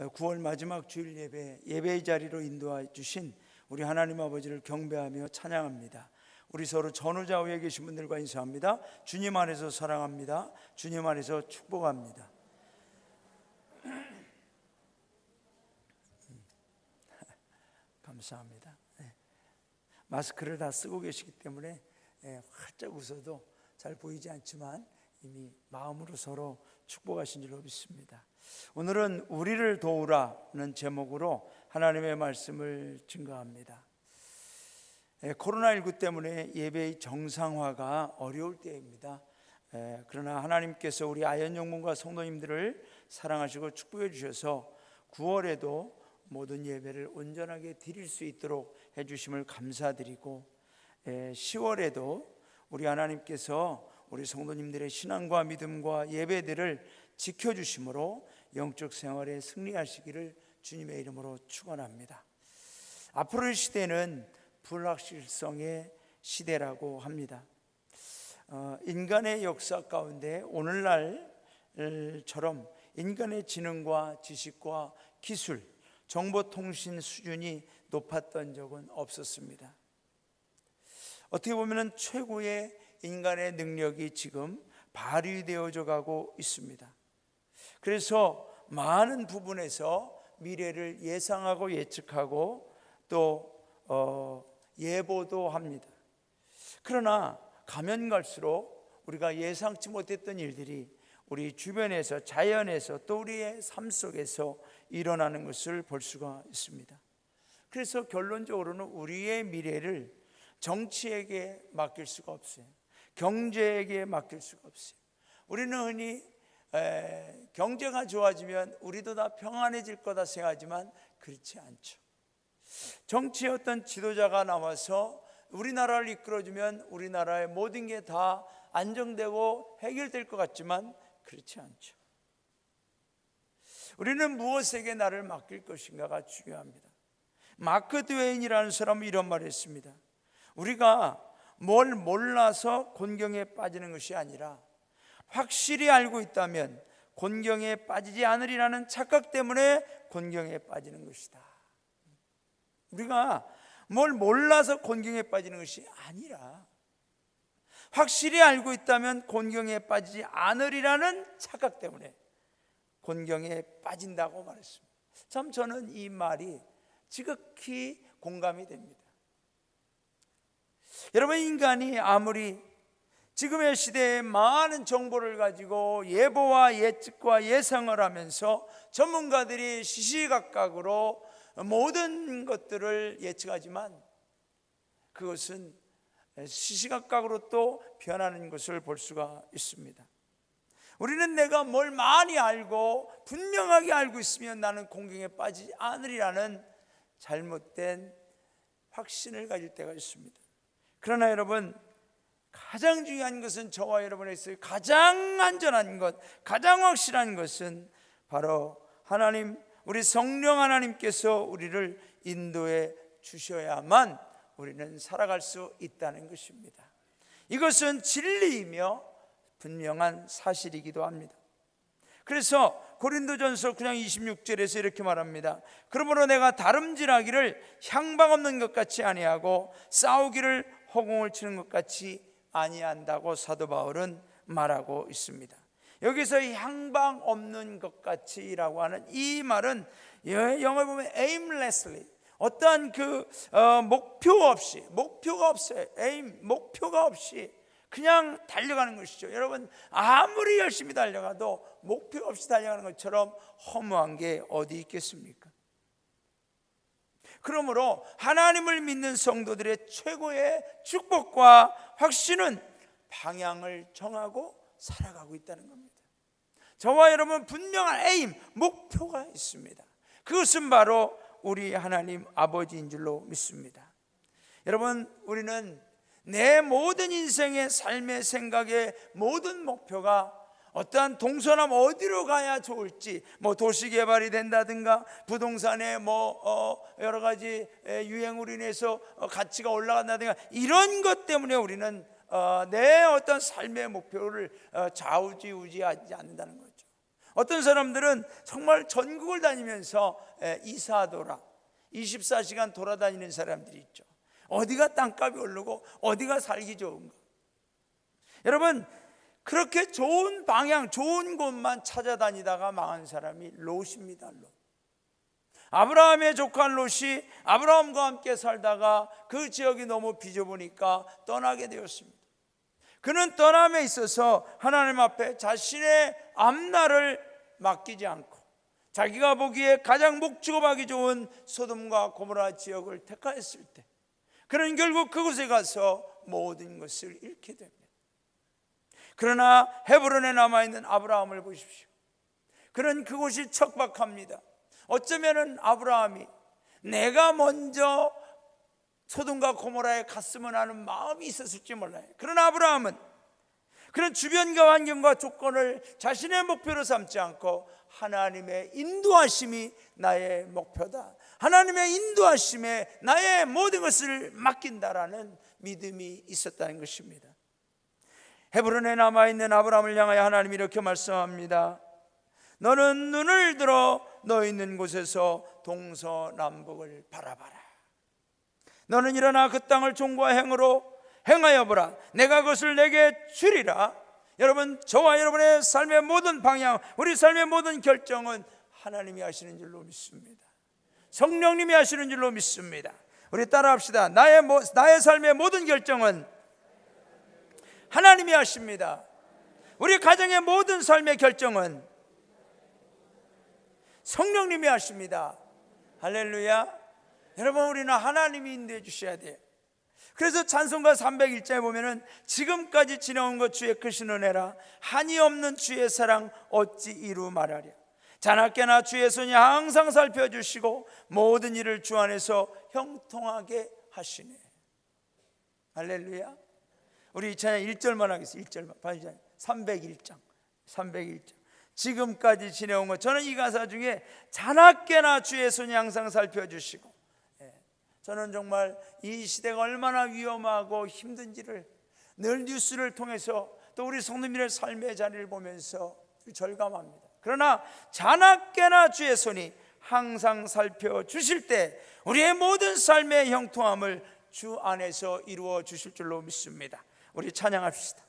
9월 마지막 주일 예배의 자리로 인도해 주신 우리 하나님 아버지를 경배하며 찬양합니다. 우리 서로 전후좌우에 계신 분들과 인사합니다. 주님 안에서 사랑합니다. 주님 안에서 축복합니다. 감사합니다. 마스크를 다 쓰고 계시기 때문에 활짝 웃어도 잘 보이지 않지만 이미 마음으로 서로 축복하신 줄로 믿습니다. 오늘은 우리를 도우라는 제목으로 하나님의 말씀을 증거합니다. 코로나19 때문에 예배의 정상화가 어려울 때입니다. 그러나 하나님께서 우리 아현영문과 성도님들을 사랑하시고 축복해 주셔서 9월에도 모든 예배를 온전하게 드릴 수 있도록 해주심을 감사드리고, 10월에도 우리 하나님께서 우리 성도님들의 신앙과 믿음과 예배들을 지켜주심으로 영적 생활에 승리하시기를 주님의 이름으로 축원합니다. 앞으로의 시대는 불확실성의 시대라고 합니다. 인간의 역사 가운데 오늘날처럼 인간의 지능과 지식과 기술, 정보통신 수준이 높았던 적은 없었습니다. 어떻게 보면 최고의 인간의 능력이 지금 발휘되어져 가고 있습니다. 그래서 많은 부분에서 미래를 예상하고 예측하고 또 예보도 합니다. 그러나 가면 갈수록 우리가 예상치 못했던 일들이 우리 주변에서, 자연에서, 또 우리의 삶 속에서 일어나는 것을 볼 수가 있습니다. 그래서 결론적으로는 우리의 미래를 정치에게 맡길 수가 없어요. 경제에게 맡길 수가 없어요. 우리는 흔히 경제가 좋아지면 우리도 다 평안해질 거다 생각하지만 그렇지 않죠. 정치의 어떤 지도자가 나와서 우리나라를 이끌어주면 우리나라의 모든 게 다 안정되고 해결될 것 같지만 그렇지 않죠. 우리는 무엇에게 나를 맡길 것인가가 중요합니다. 마크 트웨인이라는 사람은 이런 말을 했습니다. 우리가 뭘 몰라서 곤경에 빠지는 것이 아니라 확실히 알고 있다면 곤경에 빠지지 않으리라는 착각 때문에 곤경에 빠지는 것이다. 우리가 뭘 몰라서 곤경에 빠지는 것이 아니라 확실히 알고 있다면 곤경에 빠지지 않으리라는 착각 때문에 곤경에 빠진다고 말했습니다. 참 저는 이 말이 지극히 공감이 됩니다. 여러분, 인간이 아무리 지금의 시대에 많은 정보를 가지고 예보와 예측과 예상을 하면서 전문가들이 시시각각으로 모든 것들을 예측하지만 그것은 시시각각으로 또 변하는 것을 볼 수가 있습니다. 우리는 내가 뭘 많이 알고 분명하게 알고 있으면 나는 곤경에 빠지지 않으리라는 잘못된 확신을 가질 때가 있습니다. 그러나 여러분, 가장 중요한 것은 저와 여러분에게 가장 안전한 것, 가장 확실한 것은 바로 하나님, 우리 성령 하나님께서 우리를 인도해 주셔야만 우리는 살아갈 수 있다는 것입니다. 이것은 진리이며 분명한 사실이기도 합니다. 그래서 고린도전서 9장 26절에서 이렇게 말합니다. 그러므로 내가 다름질하기를 향방 없는 것 같이 아니하고 싸우기를 허공을 치는 것 같이 아니한다고 사도 바울은 말하고 있습니다. 여기서 향방 없는 것 같이라고 하는 이 말은 영어에 보면 aimlessly, 어떠한 목표가 없어요. 목표가 없이 그냥 달려가는 것이죠. 여러분, 아무리 열심히 달려가도 목표 없이 달려가는 것처럼 허무한 게 어디 있겠습니까? 그러므로 하나님을 믿는 성도들의 최고의 축복과 확신은 방향을 정하고 살아가고 있다는 겁니다. 저와 여러분 분명한 목표가 있습니다. 그것은 바로 우리 하나님 아버지인 줄로 믿습니다. 여러분, 우리는 내 모든 인생의 삶의 생각의 모든 목표가 어떠한 동서남 어디로 가야 좋을지, 도시개발이 된다든가 부동산에 여러 가지 유행으로 인해서 가치가 올라간다든가 이런 것 때문에 우리는 내 어떤 삶의 목표를 좌우지우지하지 않는다는 거죠. 어떤 사람들은 정말 전국을 다니면서 이사도라 24시간 돌아다니는 사람들이 있죠. 어디가 땅값이 오르고 어디가 살기 좋은가. 여러분, 그렇게 좋은 방향, 좋은 곳만 찾아다니다가 망한 사람이 롯입니다. 롯. 아브라함의 조카 롯이 아브라함과 함께 살다가 그 지역이 너무 비좁으니까 떠나게 되었습니다. 그는 떠남에 있어서 하나님 앞에 자신의 앞날을 맡기지 않고 자기가 보기에 가장 목축업하기 좋은 소돔과 고모라 지역을 택하였을 때 그는 결국 그곳에 가서 모든 것을 잃게 됩니다. 그러나 헤브론에 남아있는 아브라함을 보십시오. 그는 그곳이 척박합니다. 어쩌면 아브라함이 내가 먼저 소돔과 고모라에 갔으면 하는 마음이 있었을지 몰라요. 그러나 아브라함은 그런 주변과 환경과 조건을 자신의 목표로 삼지 않고 하나님의 인도하심이 나의 목표다, 하나님의 인도하심에 나의 모든 것을 맡긴다라는 믿음이 있었다는 것입니다. 헤브론에 남아있는 아브라함을 향하여 하나님이 이렇게 말씀합니다. 너는 눈을 들어 너 있는 곳에서 동서남북을 바라봐라. 너는 일어나 그 땅을 종과 행으로 행하여 보라. 내가 그것을 내게 주리라. 여러분, 저와 여러분의 삶의 모든 방향, 우리 삶의 모든 결정은 하나님이 하시는 줄로 믿습니다. 성령님이 하시는 줄로 믿습니다. 우리 따라합시다. 나의 삶의 모든 결정은 하나님이 하십니다. 우리 가정의 모든 삶의 결정은 성령님이 하십니다. 할렐루야. 여러분, 우리는 하나님이 인도해 주셔야 돼요. 그래서 찬송가 301장에 보면은 지금까지 지나온 것 주의 크신 은혜라 한이 없는 주의 사랑 어찌 이루 말하랴. 자나깨나 주의 손이 항상 살펴주시고 모든 일을 주 안에서 형통하게 하시네. 할렐루야. 우리 이 찬양 1절만 하겠습니다. 1절만. 301장 지금까지 지내온 것. 저는 이 가사 중에 자나깨나 주의 손이 항상 살펴주시고, 저는 정말 이 시대가 얼마나 위험하고 힘든지를 늘 뉴스를 통해서 또 우리 성도님의 삶의 자리를 보면서 절감합니다. 그러나 자나깨나 주의 손이 항상 살펴주실 때 우리의 모든 삶의 형통함을 주 안에서 이루어 주실 줄로 믿습니다. 우리 찬양합시다.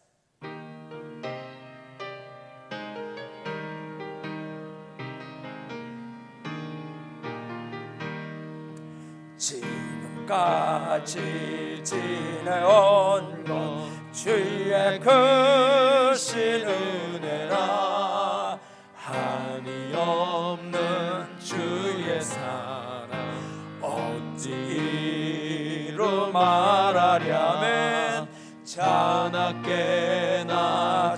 지금까지 지내온 것 주의 크신 은혜라 한이 없는 주의 사랑 어찌 이루 말하랴면 자나깨나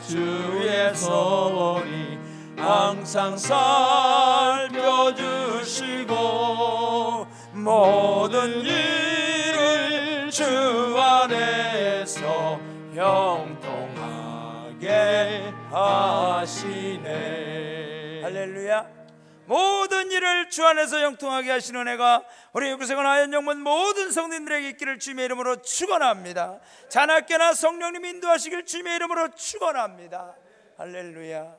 주의 손이 항상 살펴주시고 모든 일을 주 안에서 형통하게 하시네. 할렐루야. 모든 일을 주 안에서 형통하게 하시는 은혜가 우리 구세군 하연영문 모든 성도님들에게 있기를 주님의 이름으로 축원합니다. 자나깨나 성령님 인도하시길 주님의 이름으로 축원합니다. 할렐루야.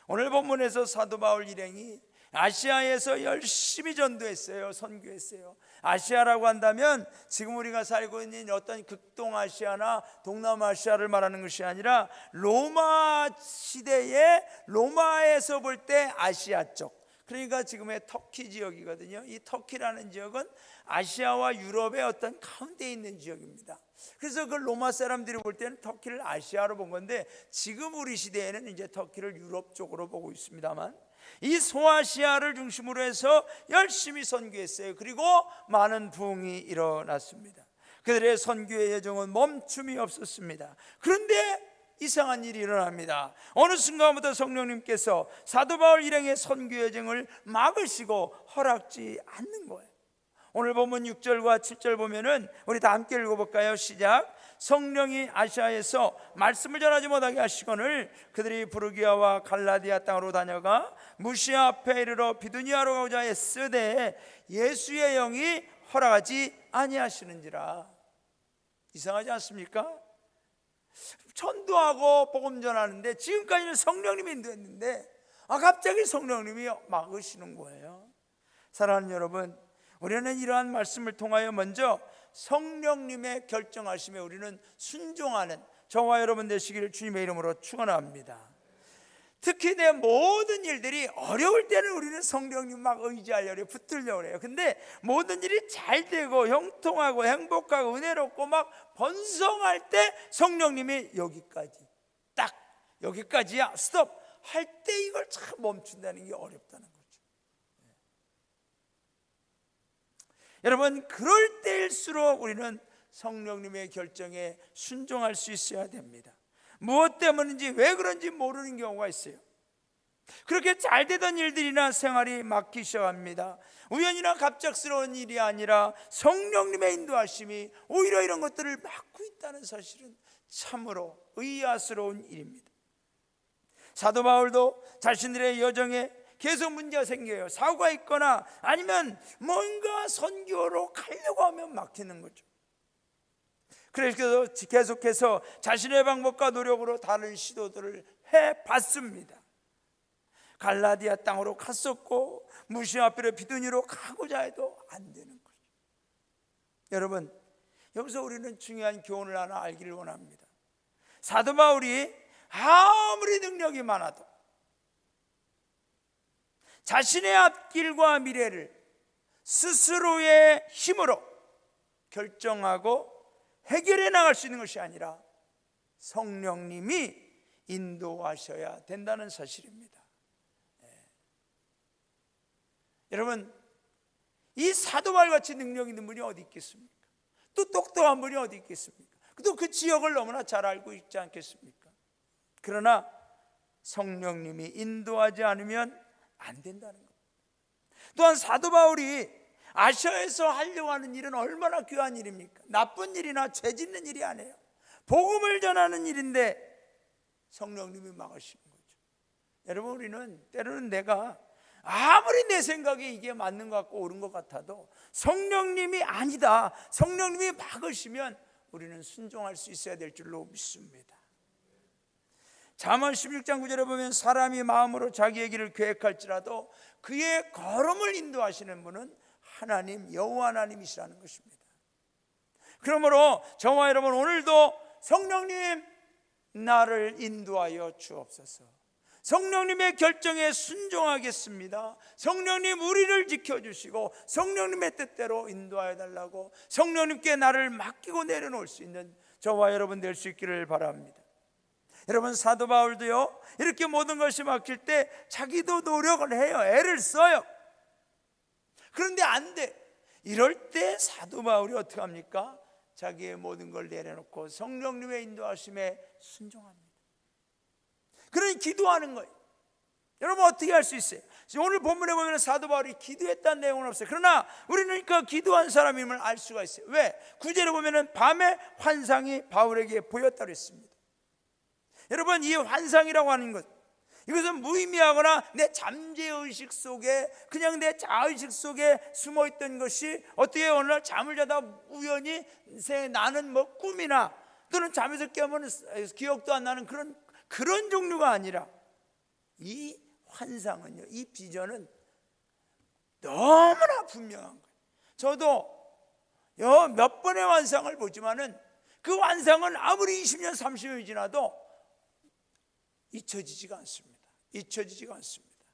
오늘 본문에서 사도 바울 일행이 아시아에서 열심히 전도했어요. 선교했어요. 아시아라고 한다면 지금 우리가 살고 있는 어떤 극동아시아나 동남아시아를 말하는 것이 아니라 로마 시대에 로마에서 볼 때 아시아 쪽, 그러니까 지금의 터키 지역이거든요. 이 터키라는 지역은 아시아와 유럽의 어떤 가운데 있는 지역입니다. 그래서 그 로마 사람들이 볼 때는 터키를 아시아로 본 건데 지금 우리 시대에는 이제 터키를 유럽 쪽으로 보고 있습니다만 이 소아시아를 중심으로 해서 열심히 선교했어요. 그리고 많은 부흥이 일어났습니다. 그들의 선교의 여정은 멈춤이 없었습니다. 그런데 이상한 일이 일어납니다. 어느 순간부터 성령님께서 사도 바울 일행의 선교 여정을 막으시고 허락지 않는 거예요. 오늘 본문 6절과 7절 보면은 우리 다 함께 읽어볼까요? 시작. 성령이 아시아에서 말씀을 전하지 못하게 하시거늘 그들이 부르기아와 갈라디아 땅으로 다녀가 무시아 앞에 이르러 비두니아로 가고자 애쓰되 예수의 영이 허락하지 아니하시는지라. 이상하지 않습니까? 전도하고 복음 전하는데 지금까지는 성령님이 인도했는데 갑자기 성령님이 막으시는 거예요. 사랑하는 여러분, 우리는 이러한 말씀을 통하여 먼저 성령님의 결정하심에 우리는 순종하는 저와 여러분 되시기를 주님의 이름으로 축원합니다. 특히 내 모든 일들이 어려울 때는 우리는 성령님 막 의지하려고 해요. 붙들려고 해요. 근데 모든 일이 잘 되고 형통하고 행복하고 은혜롭고 막 번성할 때 성령님이 여기까지, 딱 여기까지야, 스톱 할 때 이걸 참 멈춘다는 게 어렵다는 거죠. 여러분, 그럴 때일수록 우리는 성령님의 결정에 순종할 수 있어야 됩니다. 무엇 때문인지, 왜 그런지 모르는 경우가 있어요. 그렇게 잘 되던 일들이나 생활이 막히기 시작합니다. 우연이나 갑작스러운 일이 아니라 성령님의 인도하심이 오히려 이런 것들을 막고 있다는 사실은 참으로 의아스러운 일입니다. 사도 바울도 자신들의 여정에 계속 문제가 생겨요. 사고가 있거나 아니면 뭔가 선교로 가려고 하면 막히는 거죠. 그래서 계속해서 자신의 방법과 노력으로 다른 시도들을 해봤습니다. 갈라디아 땅으로 갔었고 무시아 앞으로 비두니로 가고자 해도 안 되는 거죠. 여러분, 여기서 우리는 중요한 교훈을 하나 알기를 원합니다. 사도 바울이 아무리 능력이 많아도 자신의 앞길과 미래를 스스로의 힘으로 결정하고 해결해 나갈 수 있는 것이 아니라 성령님이 인도하셔야 된다는 사실입니다. 여러분, 이 사도 바울같이 능력 있는 분이 어디 있겠습니까? 또 똑똑한 분이 어디 있겠습니까? 또 그 지역을 너무나 잘 알고 있지 않겠습니까? 그러나 성령님이 인도하지 않으면 안 된다는 겁니다. 또한 사도 바울이 아시아에서 하려고 하는 일은 얼마나 귀한 일입니까? 나쁜 일이나 죄 짓는 일이 아니에요. 복음을 전하는 일인데 성령님이 막으시는 거죠. 여러분, 우리는 때로는 내가 아무리 내 생각에 이게 맞는 것 같고 옳은 것 같아도 성령님이 아니다, 성령님이 막으시면 우리는 순종할 수 있어야 될 줄로 믿습니다. 잠언 16장 9절에 보면 사람이 마음으로 자기의 길을 계획할지라도 그의 걸음을 인도하시는 분은 하나님, 여호와 하나님이시라는 것입니다. 그러므로 저와 여러분, 오늘도 성령님 나를 인도하여 주옵소서. 성령님의 결정에 순종하겠습니다. 성령님 우리를 지켜주시고 성령님의 뜻대로 인도하여 달라고 성령님께 나를 맡기고 내려놓을 수 있는 저와 여러분 될 수 있기를 바랍니다. 여러분, 사도 바울도요, 이렇게 모든 것이 막힐 때 자기도 노력을 해요. 애를 써요. 그런데 안 돼. 이럴 때 사도 바울이 어떻게 합니까? 자기의 모든 걸 내려놓고 성령님의 인도하심에 순종합니다. 그러니 기도하는 거예요. 여러분, 어떻게 할 수 있어요? 오늘 본문에 보면 사도 바울이 기도했다는 내용은 없어요. 그러나 우리는 그 기도한 사람임을 알 수가 있어요. 왜? 9절에 보면 밤에 환상이 바울에게 보였다고 했습니다. 여러분, 이 환상이라고 하는 것, 이것은 무의미하거나 내 잠재의식 속에, 그냥 내 자의식 속에 숨어있던 것이 어떻게 어느 날 잠을 자다 우연히 나는 뭐 꿈이나 또는 잠에서 깨면 기억도 안 나는 그런 종류가 아니라, 이 환상은요, 이 비전은 너무나 분명한 거예요. 저도 몇 번의 환상을 보지만은 그 환상은 아무리 20년 30년이 지나도 잊혀지지가 않습니다.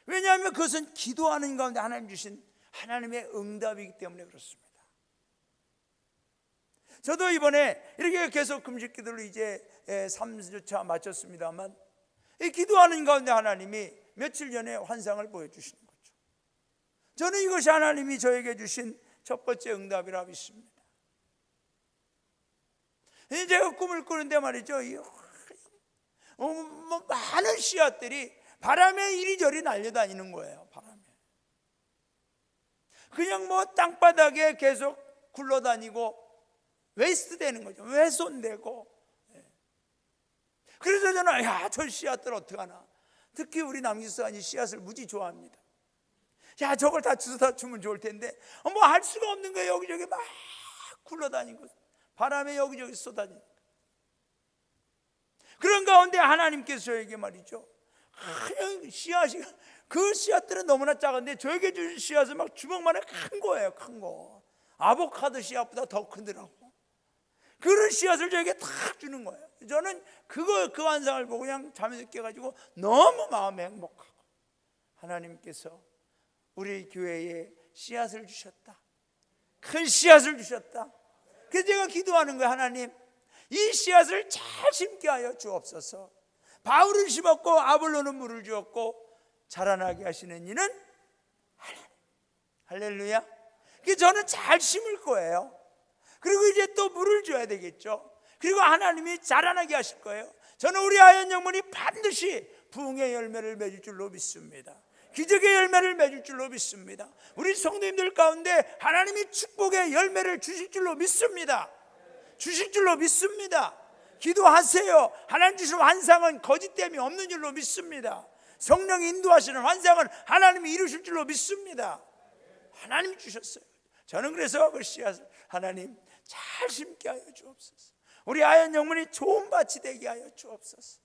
왜냐하면 그것은 기도하는 가운데 하나님 주신 하나님의 응답이기 때문에 그렇습니다. 저도 이번에 이렇게 계속 금식 기도를 이제 3주차 마쳤습니다만, 이 기도하는 가운데 하나님이 며칠 전에 환상을 보여주시는 거죠. 저는 이것이 하나님이 저에게 주신 첫 번째 응답이라 믿습니다. 제가 꿈을 꾸는데 말이죠, 많은 씨앗들이 바람에 이리저리 날려다니는 거예요. 바람에 그냥 땅바닥에 계속 굴러다니고 웨이스트 되는 거죠. 훼손되고. 그래서 저는 저 씨앗들 어떡하나. 특히 우리 남기수사님 씨앗을 무지 좋아합니다. 저걸 다 주워 주면 좋을 텐데 할 수가 없는 거예요. 여기저기 막 굴러다니고 바람에 여기저기 쏟아지니까. 그런 가운데 하나님께서 저에게 말이죠, 그냥 씨앗이, 그 씨앗들은 너무나 작은데 저에게 주신 씨앗은 막 주먹만한 큰 거예요. 큰 거. 아보카도 씨앗보다 더 크더라고. 그런 씨앗을 저에게 탁 주는 거예요. 저는 그 환상을 보고 그냥 잠에서 깨가지고 너무 마음이 행복하고, 하나님께서 우리 교회에 씨앗을 주셨다. 큰 씨앗을 주셨다. 그래서 제가 기도하는 거예요. 하나님, 이 씨앗을 잘 심게 하여 주옵소서. 바울은 심었고 아볼로는 물을 주었고 자라나게 하시는 이는 하나님. 할렐루야. 그래서 저는 잘 심을 거예요. 그리고 이제 또 물을 줘야 되겠죠. 그리고 하나님이 자라나게 하실 거예요. 저는 우리 아현 영문이 반드시 부흥의 열매를 맺을 줄로 믿습니다. 기적의 열매를 맺을 줄로 믿습니다. 우리 성도님들 가운데 하나님이 축복의 열매를 주실 줄로 믿습니다. 주실 줄로 믿습니다. 기도하세요. 하나님 주신 환상은 거짓됨이 없는 줄로 믿습니다. 성령이 인도하시는 환상은 하나님이 이루실 줄로 믿습니다. 하나님이 주셨어요. 저는 그래서 그 씨앗을 하나님 잘 심게 하여 주옵소서. 우리 아현 영문이 좋은 밭이 되게 하여 주옵소서.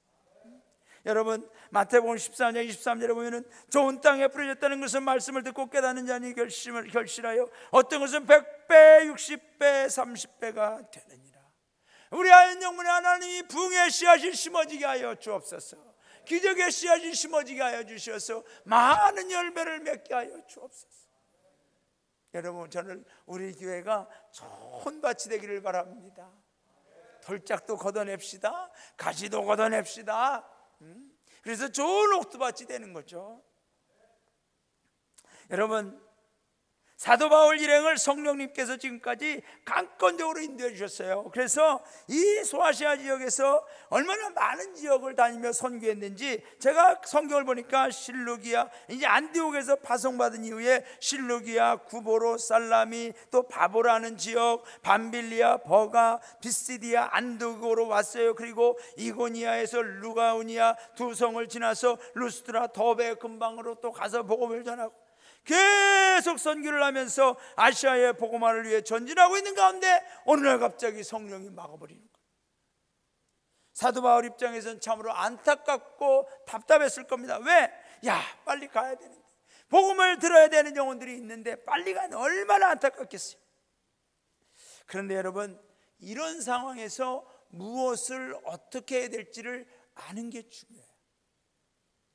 여러분, 마태복음 14장 23절에 보면은 좋은 땅에 뿌려졌다는 것은 말씀을 듣고 깨닫는 자니 결실하여 어떤 것은 100배, 60배, 30배가 되느니라. 우리 아현 영문에 하나님이 부흥의 씨앗이 심어지게 하여 주옵소서. 기적의 씨앗이 심어지게 하여 주셔서 많은 열매를 맺게 하여 주옵소서. 여러분, 저는 우리 교회가 좋은 밭이 되기를 바랍니다. 돌짝도 걷어냅시다. 가지도 걷어냅시다. 그래서 좋은 옥토밭이 되는 거죠. 여러분, 사도 바울 일행을 성령님께서 지금까지 강권적으로 인도해 주셨어요. 그래서 이 소아시아 지역에서 얼마나 많은 지역을 다니며 선교했는지, 제가 성경을 보니까 실루기아, 이제 안디옥에서 파송받은 이후에 실루기아, 구보로, 살라미, 또 바보라는 지역, 밤빌리아, 버가, 비시디아, 안드고로 왔어요. 그리고 이고니아에서 루가우니아 두 성을 지나서 루스트라, 더베 근방으로 또 가서 복음을 전하고 계속 선교를 하면서 아시아의 복음화를 위해 전진하고 있는 가운데 어느 날 갑자기 성령이 막아버리는 거예요. 사도 바울 입장에서는 참으로 안타깝고 답답했을 겁니다. 왜? 야, 빨리 가야 되는데, 복음을 들어야 되는 영혼들이 있는데 빨리 가는, 얼마나 안타깝겠어요. 그런데 여러분, 이런 상황에서 무엇을 어떻게 해야 될지를 아는 게 중요해요.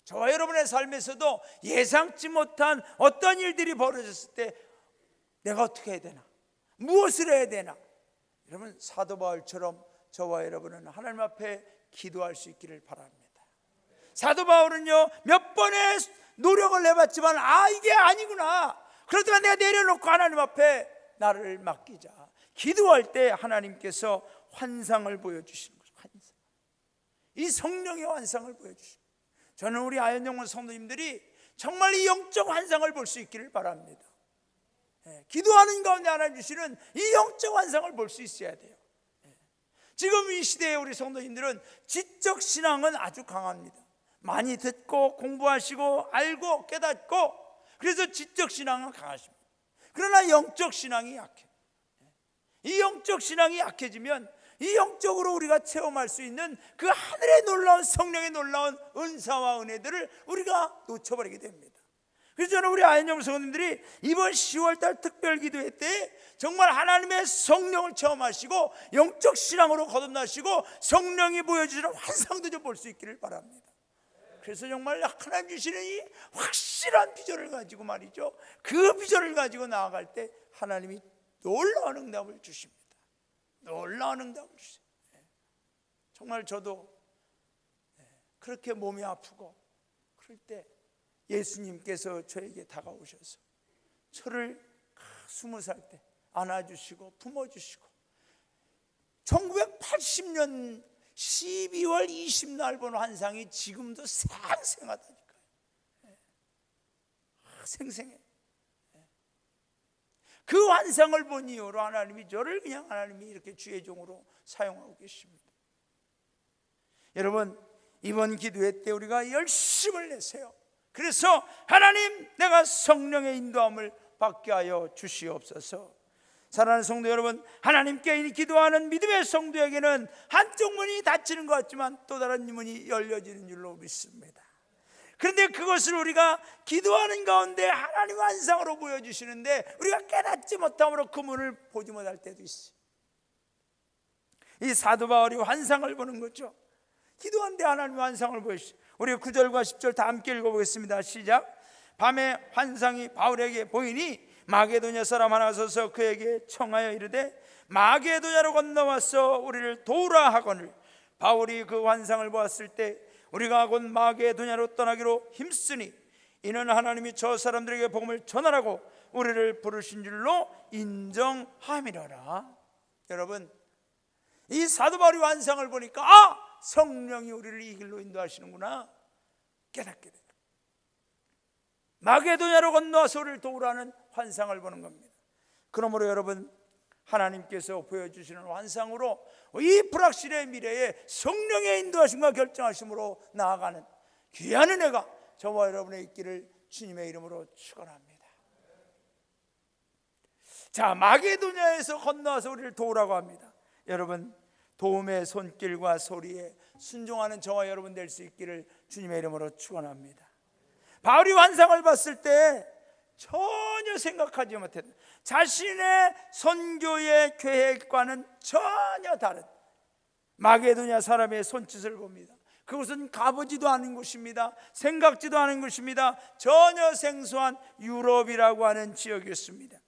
저와 여러분의 삶에서도 예상치 못한 어떤 일들이 벌어졌을 때 내가 어떻게 해야 되나, 무엇을 해야 되나. 여러분, 사도 바울처럼 저와 여러분은 하나님 앞에 기도할 수 있기를 바랍니다. 사도 바울은요, 몇 번의 노력을 해봤지만 이게 아니구나, 그렇다면 내가 내려놓고 하나님 앞에 나를 맡기자. 기도할 때 하나님께서 환상을 보여주시는 거죠. 환상. 이 성령의 환상을 보여주시는 거죠. 저는 우리 아현영원 성도님들이 정말 이 영적 환상을 볼 수 있기를 바랍니다. 기도하는 가운데 하나님 주시는 이 영적 환상을 볼 수 있어야 돼요. 지금 이 시대에 우리 성도님들은 지적 신앙은 아주 강합니다. 많이 듣고 공부하시고 알고 깨닫고, 그래서 지적 신앙은 강하십니다. 그러나 영적 신앙이 약해요. 이 영적 신앙이 약해지면 이 영적으로 우리가 체험할 수 있는 그 하늘의 놀라운 성령의 놀라운 은사와 은혜들을 우리가 놓쳐버리게 됩니다. 그래서 저는 우리 아현영 성도님들이 이번 10월달 특별기도회 때 정말 하나님의 성령을 체험하시고 영적 신앙으로 거듭나시고 성령이 보여주시는 환상도 좀 볼 수 있기를 바랍니다. 그래서 정말 하나님 주시는 이 확실한 비전을 가지고 말이죠, 그 비전을 가지고 나아갈 때 하나님이 놀라운 응답을 주십니다. 놀라운 응답을 주세요. 정말 저도 그렇게 몸이 아프고 그럴 때 예수님께서 저에게 다가오셔서 저를 20살 때 안아주시고 품어주시고 1980년 12월 20날 본 환상이 지금도 생생하다니까요. 생생해. 그 환상을 본 이후로 하나님이 저를 그냥 하나님이 이렇게 주의 종으로 사용하고 계십니다. 여러분, 이번 기도회 때 우리가 열심을 내세요. 그래서 하나님, 내가 성령의 인도함을 받게 하여 주시옵소서. 사랑하는 성도 여러분, 하나님께 기도하는 믿음의 성도에게는 한쪽 문이 닫히는 것 같지만 또 다른 문이 열려지는 줄로 믿습니다. 그런데 그것을 우리가 기도하는 가운데 하나님 환상으로 보여주시는데 우리가 깨닫지 못함으로 그 문을 보지 못할 때도 있어요. 이 사도 바울이 환상을 보는 거죠. 기도하는데 하나님 환상을 보여주시죠. 우리 9절과 10절 다 함께 읽어보겠습니다. 시작. 밤에 환상이 바울에게 보이니 마게도냐 사람 하나 서서 그에게 청하여 이르되 마게도냐로 건너와서 우리를 도우라 하거늘 바울이 그 환상을 보았을 때 우리가 곧 마게도냐로 떠나기로 힘쓰니 이는 하나님이 저 사람들에게 복음을 전하라고 우리를 부르신 줄로 인정함이라라. 여러분, 이 사도 바울이 환상을 보니까 성령이 우리를 이 길로 인도하시는구나 깨닫게 됩니다. 마게도냐로 건너와서 우리를 도우라는 환상을 보는 겁니다. 그러므로 여러분, 하나님께서 보여주시는 환상으로 이 불확실의 미래에 성령의 인도하심과 결정하심으로 나아가는 귀한 은혜가 저와 여러분의 있기를 주님의 이름으로 축원합니다. 자, 마게도냐에서 건너와서 우리를 도우라고 합니다. 여러분, 도움의 손길과 소리에 순종하는 저와 여러분 될 수 있기를 주님의 이름으로 축원합니다. 바울이 환상을 봤을 때 전혀 생각하지 못했던 자신의 선교의 계획과는 전혀 다른 마게도냐 사람의 손짓을 봅니다. 그것은 가보지도 않은 곳입니다. 생각지도 않은 곳입니다. 전혀 생소한 유럽이라고 하는 지역이었습니다.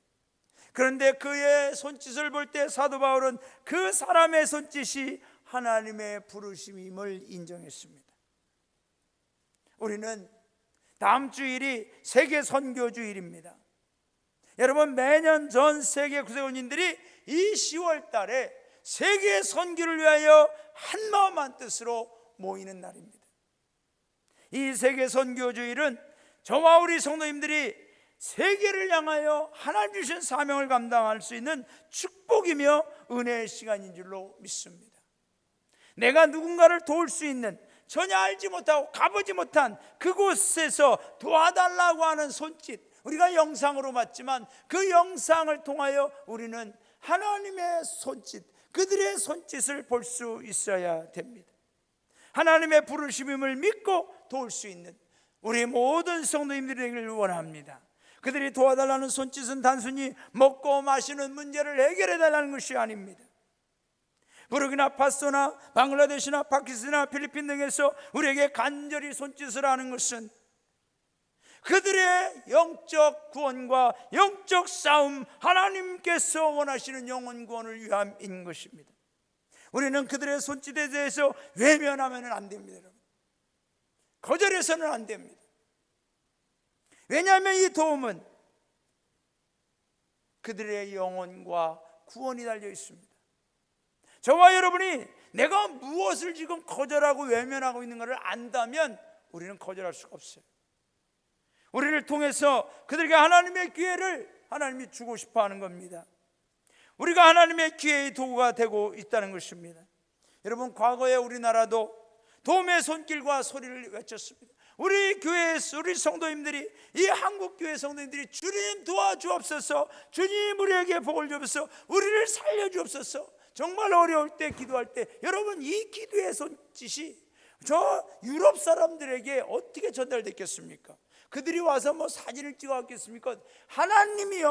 그런데 그의 손짓을 볼 때 사도 바울은 그 사람의 손짓이 하나님의 부르심임을 인정했습니다. 우리는 다음 주일이 세계 선교 주일입니다. 여러분, 매년 전 세계 구세군인들이 이 10월 달에 세계 선교를 위하여 한마음 한뜻으로 모이는 날입니다. 이 세계 선교 주일은 저와 우리 성도님들이 세계를 향하여 하나님 주신 사명을 감당할 수 있는 축복이며 은혜의 시간인 줄로 믿습니다. 내가 누군가를 도울 수 있는, 전혀 알지 못하고 가보지 못한 그곳에서 도와달라고 하는 손짓, 우리가 영상으로 봤지만 그 영상을 통하여 우리는 하나님의 손짓, 그들의 손짓을 볼 수 있어야 됩니다. 하나님의 부르심임을 믿고 도울 수 있는 우리 모든 성도님들이 되기를 원합니다. 그들이 도와달라는 손짓은 단순히 먹고 마시는 문제를 해결해 달라는 것이 아닙니다. 부르키나파소나 방글라데시나 파키스탄이나 필리핀 등에서 우리에게 간절히 손짓을 하는 것은 그들의 영적 구원과 영적 싸움, 하나님께서 원하시는 영혼 구원을 위함인 것입니다. 우리는 그들의 손짓에 대해서 외면하면 안 됩니다. 여러분, 거절해서는 안 됩니다. 왜냐하면 이 도움은 그들의 영혼과 구원이 달려 있습니다. 저와 여러분이 내가 무엇을 지금 거절하고 외면하고 있는 것을 안다면 우리는 거절할 수가 없어요. 우리를 통해서 그들에게 하나님의 기회를 하나님이 주고 싶어 하는 겁니다. 우리가 하나님의 기회의 도구가 되고 있다는 것입니다. 여러분, 과거에 우리나라도 도움의 손길과 소리를 외쳤습니다. 우리 교회, 우리 성도님들이, 이 한국교회 성도님들이 주님 도와주옵소서, 주님 우리에게 복을 주옵소서, 우리를 살려주옵소서. 정말 어려울 때 기도할 때 여러분, 이 기도의 손짓이 저 유럽 사람들에게 어떻게 전달됐겠습니까? 그들이 와서 뭐 사진을 찍어왔겠습니까? 하나님이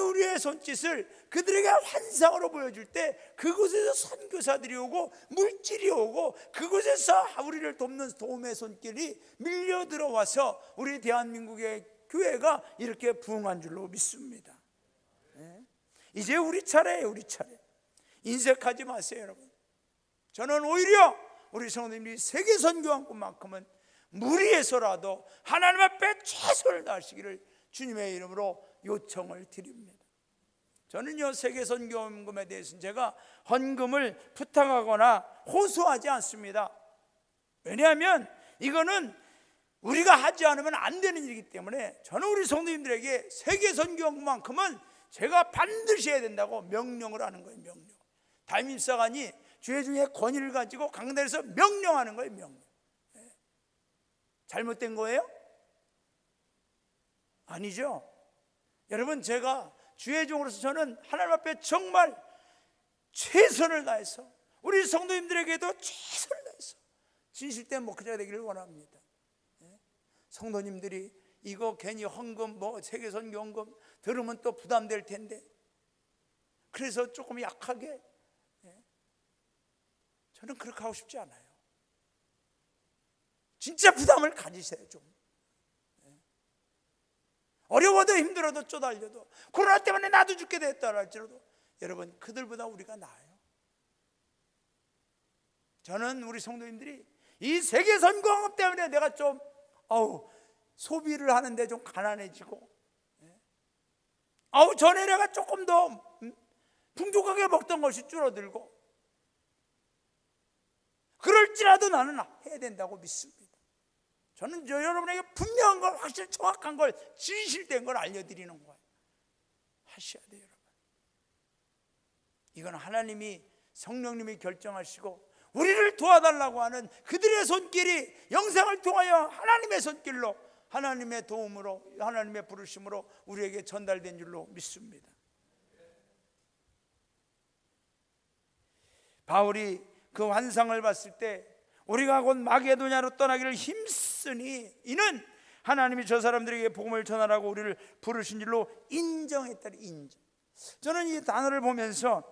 우리의 손짓을 그들에게 환상으로 보여줄 때 그곳에서 선교사들이 오고 물질이 오고 그곳에서 우리를 돕는 도움의 손길이 밀려 들어와서 우리 대한민국의 교회가 이렇게 부흥한 줄로 믿습니다. 이제 우리 차례예요. 우리 차례. 인색하지 마세요, 여러분. 저는 오히려 우리 성도님들이 세계 선교왕국만큼은 무리해서라도 하나님 앞에 최선을 다하시기를 주님의 이름으로 요청을 드립니다. 저는요, 세계 선교원금에 대해서는 제가 헌금을 부탁하거나 호소하지 않습니다. 왜냐하면 이거는 우리가 하지 않으면 안 되는 일이기 때문에 저는 우리 성도님들에게 세계 선교원금만큼은 제가 반드시 해야 된다고 명령을 하는 거예요. 명령. 담임사관이 주의 중에 권위를 가지고 강단에서 명령하는 거예요. 명령. 잘못된 거예요? 아니죠. 여러분, 제가 주의 종으로서 저는 하나님 앞에 정말 최선을 다해서 우리 성도님들에게도 최선을 다해서 진실된 목회자가 되기를 원합니다. 성도님들이 이거 괜히 헌금 세계선교헌금 들으면 또 부담될 텐데, 그래서 조금 약하게, 저는 그렇게 하고 싶지 않아요. 진짜 부담을 가지세요. 좀 어려워도 힘들어도 쪼달려도, 코로나 때문에 나도 죽게 됐다 할지라도 여러분, 그들보다 우리가 나아요. 저는 우리 성도님들이 이 세계선교헌금 때문에 내가 좀 소비를 하는데 좀 가난해지고, 전에 내가 조금 더 풍족하게 먹던 것이 줄어들고, 그럴지라도 나는 해야 된다고 믿습니다. 저는 여러분에게 분명한 걸, 확실히 정확한 걸, 진실된 걸 알려드리는 거예요. 하셔야 돼요, 여러분. 이건 하나님이, 성령님이 결정하시고 우리를 도와달라고 하는 그들의 손길이 영상을 통하여 하나님의 손길로, 하나님의 도움으로, 하나님의 부르심으로 우리에게 전달된 줄로 믿습니다. 바울이 그 환상을 봤을 때 우리가 곧 마게도냐로 떠나기를 힘쓰니 이는 하나님이 저 사람들에게 복음을 전하라고 우리를 부르신 줄로 인정했다니. 인정. 저는 이 단어를 보면서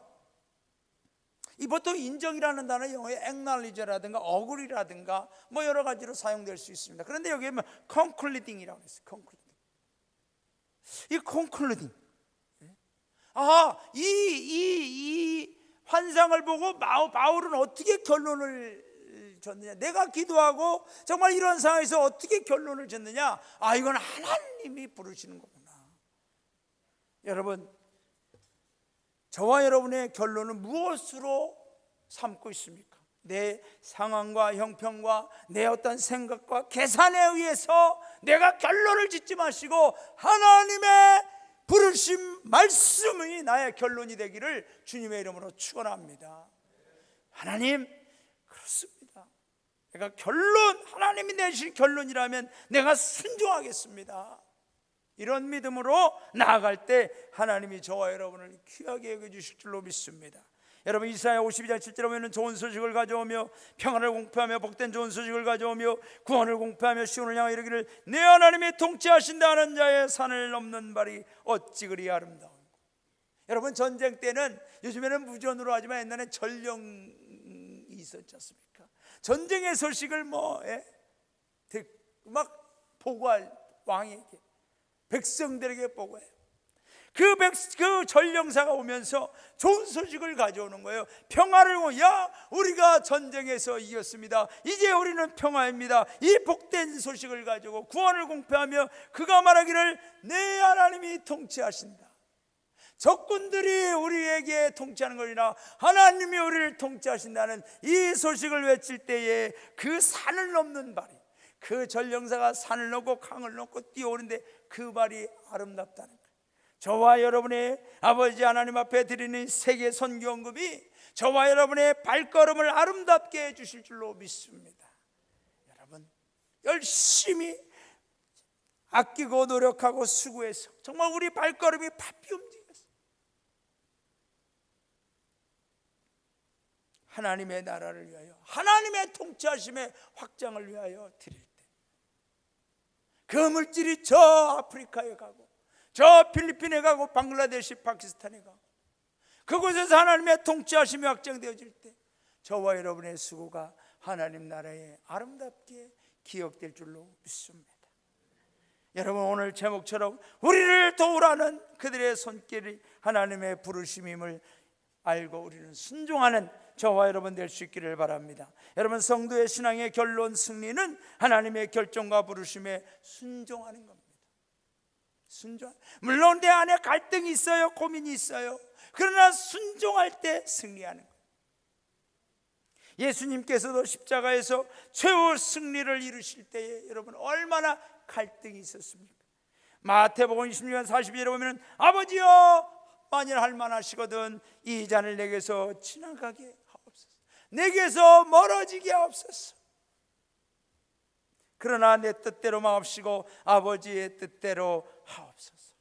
이 보통 인정이라는 단어 영어에 acknowledge라든가 agree라든가 여러 가지로 사용될 수 있습니다. 그런데 여기에 concluding이라고 했어요. concluding. 이 concluding. 이 환상을 보고 바울은 어떻게 결론을 졌느냐? 내가 기도하고 정말 이런 상황에서 어떻게 결론을 졌느냐? 이건 하나님이 부르시는 거구나. 여러분, 저와 여러분의 결론은 무엇으로 삼고 있습니까? 내 상황과 형편과 내 어떤 생각과 계산에 의해서 내가 결론을 짓지 마시고 하나님의 부르심 말씀이 나의 결론이 되기를 주님의 이름으로 축원합니다. 하나님, 그렇습니다. 내가 하나님이 내신 결론이라면 내가 순종하겠습니다. 이런 믿음으로 나아갈 때 하나님이 저와 여러분을 귀하게 여겨주실 줄로 믿습니다. 여러분, 이사야 52장 7절에 보면 좋은 소식을 가져오며 평안을 공포하며 복된 좋은 소식을 가져오며 구원을 공포하며 시온을 향하여 이르기를 내 하나님이 통치하신다 하는 자의 산을 넘는 발이 어찌 그리 아름다운고. 여러분, 전쟁 때는, 요즘에는 무전으로 하지만 옛날에 전령이 있었지 않습니까? 전쟁의 소식을 막 보고할 왕에게, 백성들에게 보고해요. 그 전령사가 오면서 좋은 소식을 가져오는 거예요. 평화를, 우리가 전쟁에서 이겼습니다. 이제 우리는 평화입니다. 이 복된 소식을 가지고 구원을 공표하며 그가 말하기를 내 하나님이 통치하신다. 적군들이 우리에게 통치하는 것이나 하나님이 우리를 통치하신다는 이 소식을 외칠 때에 그 산을 넘는 발이, 그 전령사가 산을 넘고 강을 넘고 뛰어오는데 그 발이 아름답다는 거예요. 저와 여러분의 아버지 하나님 앞에 드리는 세계 선교헌금이 저와 여러분의 발걸음을 아름답게 해주실 줄로 믿습니다. 여러분, 열심히 아끼고 노력하고 수고해서 정말 우리 발걸음이 바삐 움직였어요. 하나님의 나라를 위하여, 하나님의 통치하심의 확장을 위하여 드릴 때 그 물질이 저 아프리카에 가고 저 필리핀에 가고 방글라데시, 파키스탄에 가고 그곳에서 하나님의 통치하심이 확장되어질 때 저와 여러분의 수고가 하나님 나라에 아름답게 기억될 줄로 믿습니다. 여러분, 오늘 제목처럼 우리를 도우라는 그들의 손길이 하나님의 부르심임을 알고 우리는 순종하는 저와 여러분 될 수 있기를 바랍니다. 여러분, 성도의 신앙의 결론, 승리는 하나님의 결정과 부르심에 순종하는 겁니다. 물론 내 안에 갈등이 있어요, 고민이 있어요. 그러나 순종할 때 승리하는 거예요. 예수님께서도 십자가에서 최후 승리를 이루실 때에 여러분 얼마나 갈등이 있었습니까? 마태복음 26장 42절에 보면 아버지여, 만일 할 만하시거든 이 잔을 내게서 지나가게 하옵소서, 내게서 멀어지게 하옵소서. 그러나 내 뜻대로 마옵시고 아버지의 뜻대로 하옵소서.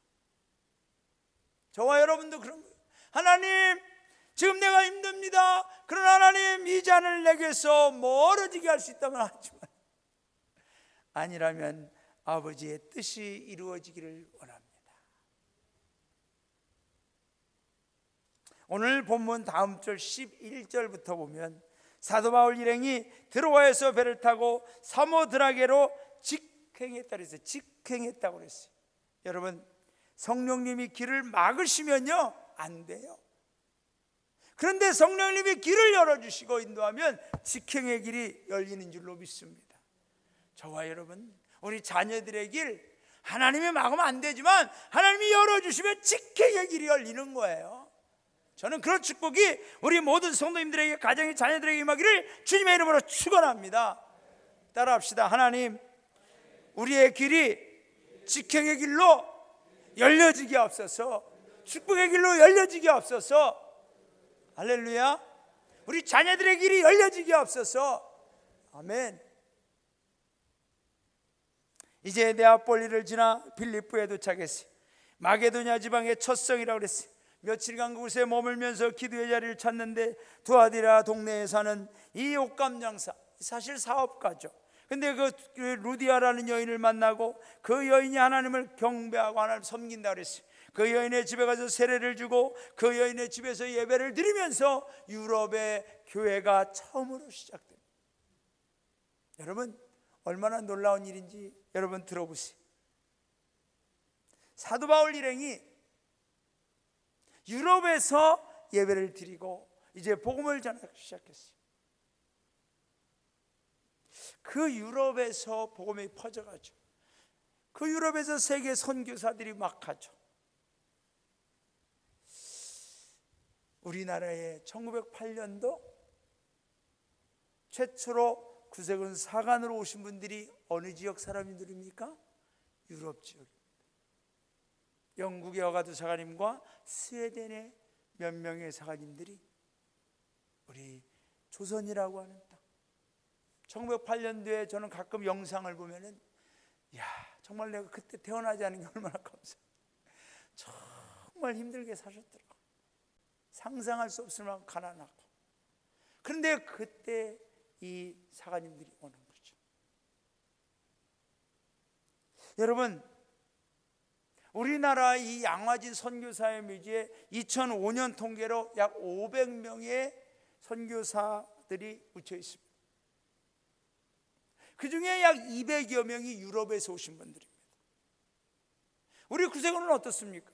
저와 여러분도 그런 거예요. 하나님, 지금 내가 힘듭니다. 그러나 하나님, 이 잔을 내게서 멀어지게 할 수 있다면 하지만 아니라면 아버지의 뜻이 이루어지기를 원합니다. 오늘 본문 다음 절 11절부터 보면 사도 바울 일행이 드로아에서 배를 타고 사모드라게로 직행했다 그랬어요. 직행했다고 그랬어요. 여러분, 성령님이 길을 막으시면요 안 돼요. 그런데 성령님이 길을 열어주시고 인도하면 직행의 길이 열리는 줄로 믿습니다. 저와 여러분, 우리 자녀들의 길 하나님이 막으면 안 되지만 하나님이 열어주시면 직행의 길이 열리는 거예요. 저는 그런 축복이 우리 모든 성도님들에게, 가정의 자녀들에게 임하기를 주님의 이름으로 축원합니다. 따라합시다. 하나님, 우리의 길이 직행의 길로 열려지게 없어서, 축복의 길로 열려지게 없어서. 할렐루야. 우리 자녀들의 길이 열려지게 없어서. 아멘. 이제 네아폴리를 지나 빌립보에 도착했어요. 마게도냐 지방의 첫 성이라고 그랬어요. 며칠간 그곳에 머물면서 기도의 자리를 찾는데 두아디라 동네에 사는 이 옷감 장사, 사실 사업가죠. 근데 그 루디아라는 여인을 만나고 그 여인이 하나님을 경배하고 하나님을 섬긴다 그랬어요. 그 여인의 집에 가서 세례를 주고 그 여인의 집에서 예배를 드리면서 유럽의 교회가 처음으로 시작됩니다. 여러분, 얼마나 놀라운 일인지 여러분 들어보세요. 사도 바울 일행이 유럽에서 예배를 드리고 이제 복음을 전하기 시작했어요. 그 유럽에서 복음이 퍼져가죠. 그 유럽에서 세계 선교사들이 막 하죠. 우리나라에 1908년도 최초로 구세군 사관으로 오신 분들이 어느 지역 사람들입니까? 유럽 지역입니다. 영국의 어가드 사관님과 스웨덴의 몇 명의 사관님들이 우리 조선이라고 하는 땅, 1908년도에 저는 가끔 영상을 보면은 야, 정말 내가 그때 태어나지 않은 게 얼마나 감사해. 정말 힘들게 사셨더라고. 상상할 수 없을 만큼 가난하고. 그런데 그때 이 사관님들이 오는 거죠. 여러분, 우리나라 이 양화진 선교사의 묘지에 2005년 통계로 약 500명의 선교사들이 묻혀 있습니다. 그 중에 약 200여 명이 유럽에서 오신 분들입니다. 우리 구세군은 어떻습니까?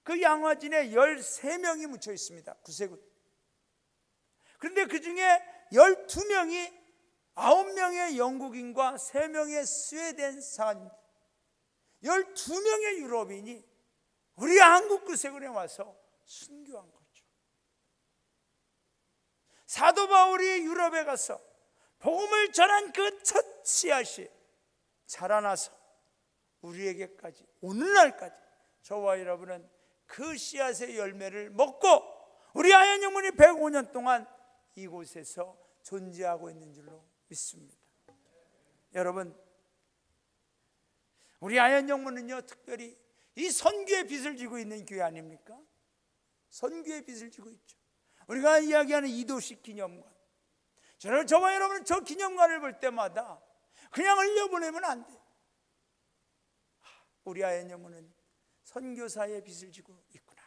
그 양화진에 13명이 묻혀 있습니다. 구세군. 그런데 그 중에 12명이 9명의 영국인과 3명의 스웨덴 사관, 12명의 유럽인이 우리 한국 구세군에 와서 순교한 거죠. 사도 바울이 유럽에 가서 복음을 전한 그 첫 씨앗이 자라나서 우리에게까지 오늘날까지 저와 여러분은 그 씨앗의 열매를 먹고 우리 아현 영문이 105년 동안 이곳에서 존재하고 있는 줄로 믿습니다. 여러분, 우리 아현 영문은요 특별히 이 선교의 빚을 지고 있는 교회 아닙니까? 선교의 빚을 지고 있죠. 우리가 이야기하는 이도식 기념관, 저와 여러분은 저 기념관을 볼 때마다 그냥 흘려보내면 안 돼요. 우리 아현 영문은 선교사의 빚을 지고 있구나.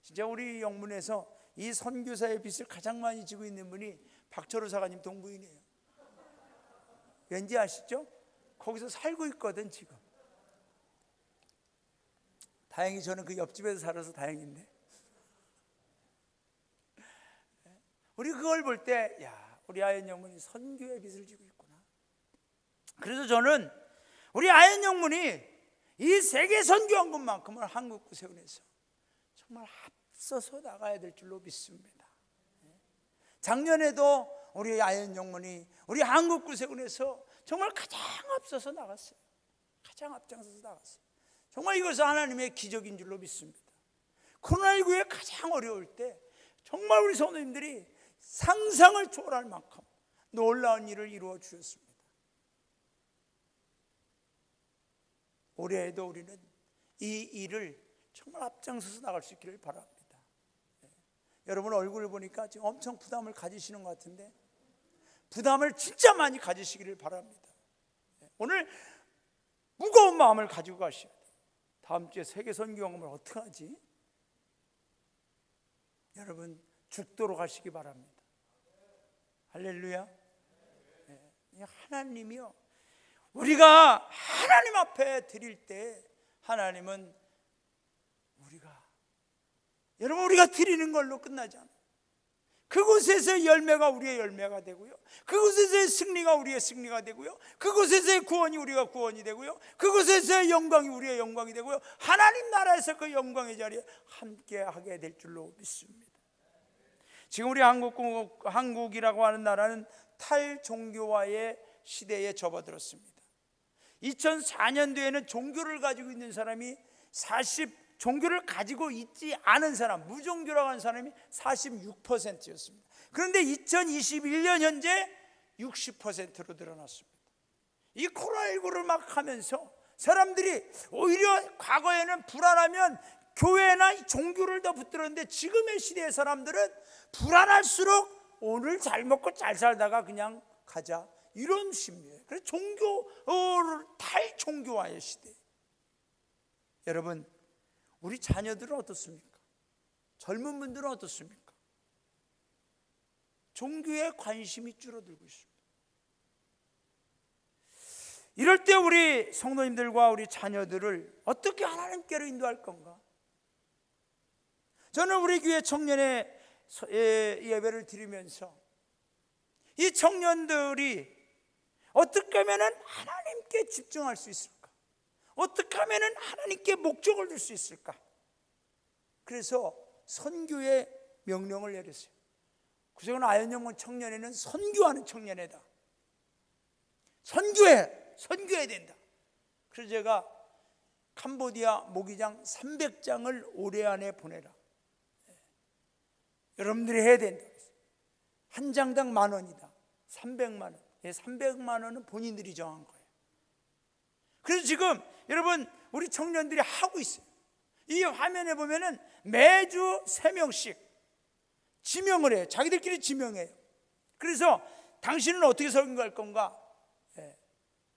진짜 우리 영문에서 이 선교사의 빚을 가장 많이 지고 있는 분이 박철호 사관님 동부인이에요. 왠지 아시죠? 거기서 살고 있거든 지금. 다행히 저는 그 옆집에서 살아서 다행인데, 우리 그걸 볼 때 야, 우리 아현 영문이 선교의 빚을 지고 있구나. 그래서 저는 우리 아현 영문이 이 세계 선교한 것만큼은 한국 구세군에서 정말 앞서서 나가야 될 줄로 믿습니다. 작년에도 우리 아현 영문이 우리 한국 구세군에서 정말 가장 앞서서 나갔어요. 가장 앞장서서 나갔어요. 정말 이것은 하나님의 기적인 줄로 믿습니다. 코로나19에 가장 어려울 때 정말 우리 성도님들이 상상을 초월할 만큼 놀라운 일을 이루어 주셨습니다. 올해에도 우리는 이 일을 정말 앞장서서 나갈 수 있기를 바랍니다. 여러분 얼굴을 보니까 지금 엄청 부담을 가지시는 것 같은데 부담을 진짜 많이 가지시기를 바랍니다. 오늘 무거운 마음을 가지고 가셔야 돼요. 다음 주에 세계 선교여행을 어떻게 하지? 여러분 죽도록 하시기 바랍니다. 할렐루야. 하나님이요, 우리가 하나님 앞에 드릴 때 하나님은 우리가 드리는 걸로 끝나지 않아요. 그곳에서의 열매가 우리의 열매가 되고요, 그곳에서의 승리가 우리의 승리가 되고요, 그곳에서의 구원이 우리가 구원이 되고요, 그곳에서의 영광이 우리의 영광이 되고요, 하나님 나라에서 그 영광의 자리에 함께 하게 될 줄로 믿습니다. 지금 우리 한국이라고 하는 나라는 탈종교화의 시대에 접어들었습니다. 2004년도에는 종교를 가지고 있는 사람이 종교를 가지고 있지 않은 사람, 무종교라고 하는 사람이 46%였습니다. 그런데 2021년 현재 60%로 늘어났습니다. 이 코로나19를 막 하면서 사람들이 오히려 과거에는 불안하면 교회나 종교를 더 붙들었는데, 지금의 시대의 사람들은 불안할수록 오늘 잘 먹고 잘 살다가 그냥 가자, 이런 심리예요. 그래서 탈종교화의 시대. 여러분, 우리 자녀들은 어떻습니까? 젊은 분들은 어떻습니까? 종교에 관심이 줄어들고 있습니다. 이럴 때 우리 성도님들과 우리 자녀들을 어떻게 하나님께로 인도할 건가? 저는 우리 교회 청년의 예배를 드리면서 이 청년들이 어떻게 하면 하나님께 집중할 수 있을까? 어떻게 하면 하나님께 목적을 둘 수 있을까? 그래서 선교의 명령을 내렸어요. 구세군 아현영문 청년회는 선교하는 청년회다. 선교해야 된다. 그래서 제가 캄보디아 모기장 300장을 올해 안에 보내라. 여러분들이 해야 된다. 한 장당 10,000원이다. 300만 원. 300만 원은 본인들이 정한 거예요. 그래서 지금 여러분 우리 청년들이 하고 있어요. 이 화면에 보면은 매주 3명씩 지명을 해요. 자기들끼리 지명해요. 그래서 당신은 어떻게 선교할 건가?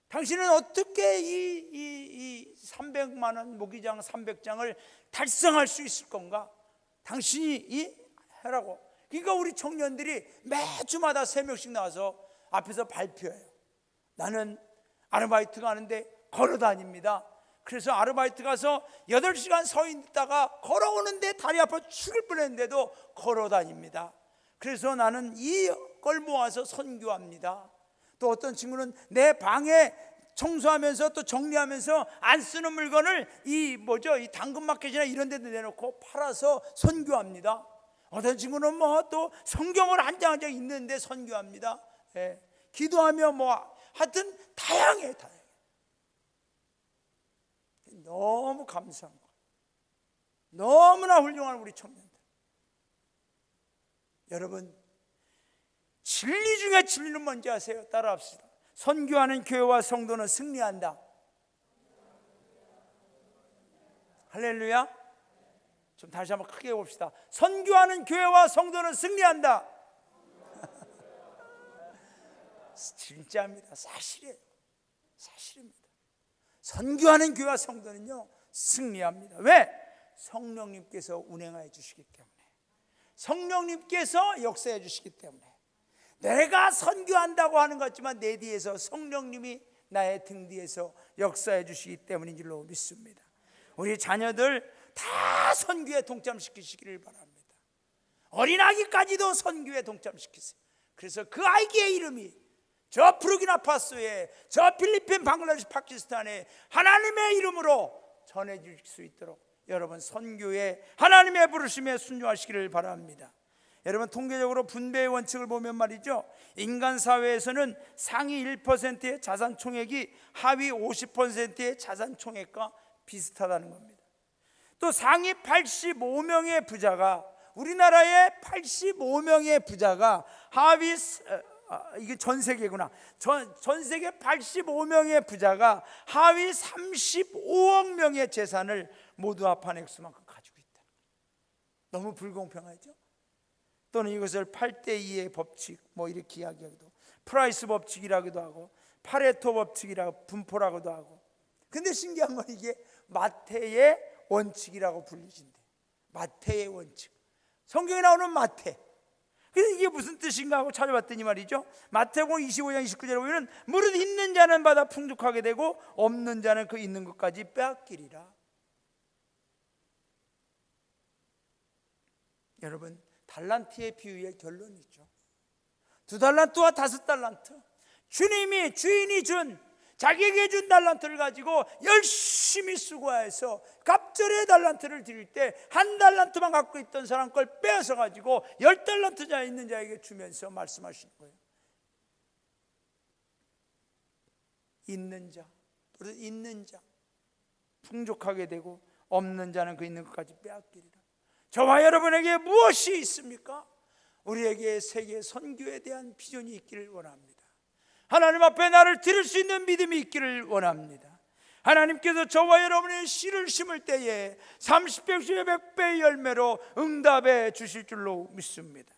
당신은 어떻게 이 300만 원 모기장 300장을 달성할 수 있을 건가? 당신이 해라고. 그러니까 우리 청년들이 매주마다 3명씩 나와서 앞에서 발표해요. 나는 아르바이트 가는데 걸어 다닙니다. 그래서 아르바이트 가서 8시간 서 있다가 걸어오는데 다리 아파 죽을 뻔했는데도 걸어 다닙니다. 그래서 나는 이걸 모아서 선교합니다. 또 어떤 친구는 내 방에 청소하면서 또 정리하면서 안 쓰는 물건을 이 당근마켓이나 이런 데도 내놓고 팔아서 선교합니다. 어떤 친구는 또 성경을 한 장 한 장 읽는데 선교합니다. 기도하며 하여튼 다양해. 너무 감사한 거예요. 너무나 훌륭한 우리 청년들. 여러분, 진리 중에 진리는 뭔지 아세요? 따라합시다. 선교하는 교회와 성도는 승리한다. 할렐루야. 좀 다시 한번 크게 봅시다. 선교하는 교회와 성도는 승리한다. 진짜입니다. 사실이에요. 사실입니다. 선교하는 교회와 성도는요 승리합니다. 왜? 성령님께서 운행하여 주시기 때문에, 성령님께서 역사해 주시기 때문에. 내가 선교한다고 하는 것 같지만 내 뒤에서 성령님이 나의 등 뒤에서 역사해 주시기 때문인 줄로 믿습니다. 우리 자녀들 다 선교에 동참시키시기를 바랍니다. 어린아기까지도 선교에 동참시키세요. 그래서 그 아이의 이름이 저 부르키나파소에, 저 필리핀, 방글라데시, 파키스탄에 하나님의 이름으로 전해질 수 있도록 여러분 선교에 하나님의 부르심에 순종하시기를 바랍니다. 여러분, 통계적으로 분배의 원칙을 보면 말이죠, 인간 사회에서는 상위 1%의 자산 총액이 하위 50%의 자산 총액과 비슷하다는 겁니다. 또 상위 85명의 부자가, 우리나라의 85명의 부자가 하위 이게 전 세계구나. 전 세계 85명의 부자가 하위 35억 명의 재산을 모두 합한 액수만큼 가지고 있다. 너무 불공평하죠? 또는 이것을 8대2의 법칙 이렇게 이야기하기도, 프라이스 법칙이라기도 하고 파레토 법칙이라고 분포라고도 하고. 근데 신기한 건 이게 마태의 원칙이라고 불리진대. 마태의 원칙. 성경에 나오는 마태. 그래서 이게 무슨 뜻인가 하고 찾아봤더니 말이죠, 마태복음 25장 29절에 보면 무릇 있는 자는 받아 풍족하게 되고 없는 자는 그 있는 것까지 빼앗기리라. 여러분, 달란트의 비유의 결론이죠. 2달란트와 5달란트. 주인이 준, 자기에게 준 달란트를 가지고 열심히 수고해서 갑절의 달란트를 드릴 때 1달란트만 갖고 있던 사람 걸 빼앗아 가지고 10달란트 있는 자에게 주면서 말씀하시는 거예요. 있는 자 풍족하게 되고 없는 자는 그 있는 것까지 빼앗기리라. 저와 여러분에게 무엇이 있습니까? 우리에게 세계 선교에 대한 비전이 있기를 원합니다. 하나님 앞에 나를 드릴 수 있는 믿음이 있기를 원합니다. 하나님께서 저와 여러분의 씨를 심을 때에 30배, 60배, 100배의 열매로 응답해 주실 줄로 믿습니다.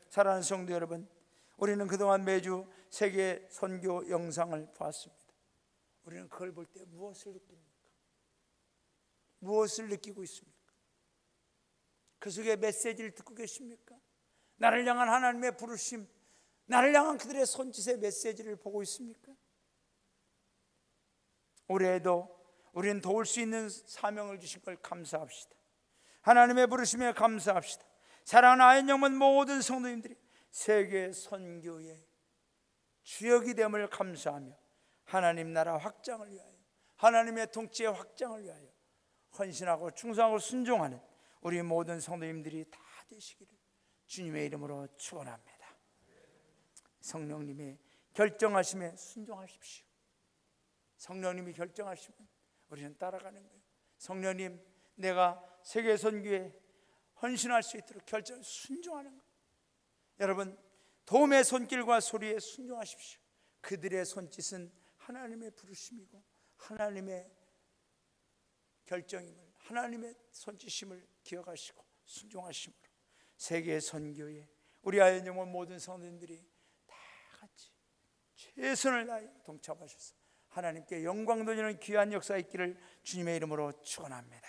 사랑하는 성도 여러분, 우리는 그동안 매주 세계 선교 영상을 보았습니다. 우리는 그걸 볼 때 무엇을 느낍니까? 무엇을 느끼고 있습니까? 그 속에 메시지를 듣고 계십니까? 나를 향한 하나님의 부르심, 나를 향한 그들의 손짓의 메시지를 보고 있습니까? 올해에도 우리는 도울 수 있는 사명을 주신 걸 감사합시다. 하나님의 부르심에 감사합시다. 사랑하는 아현영문 모든 성도님들이 세계 선교의 주역이 됨을 감사하며 하나님 나라 확장을 위하여, 하나님의 통치의 확장을 위하여 헌신하고 충성하고 순종하는 우리 모든 성도님들이 다 되시기를 주님의 이름으로 축원합니다. 성령님의 결정하심에 순종하십시오. 성령님이 결정하시면 우리는 따라가는 거예요. 성령님, 내가 세계 선교에 헌신할 수 있도록 순종하는 거예요. 여러분, 도움의 손길과 소리에 순종하십시오. 그들의 손짓은 하나님의 부르심이고 하나님의 결정임을, 하나님의 손짓임을 기억하시고 순종하심으로 세계 선교에 우리 아현영원 모든 성도님들이 다 같이 최선을 다해 동참하셔서 하나님께 영광 돌리는 귀한 역사 있기를 주님의 이름으로 축원합니다.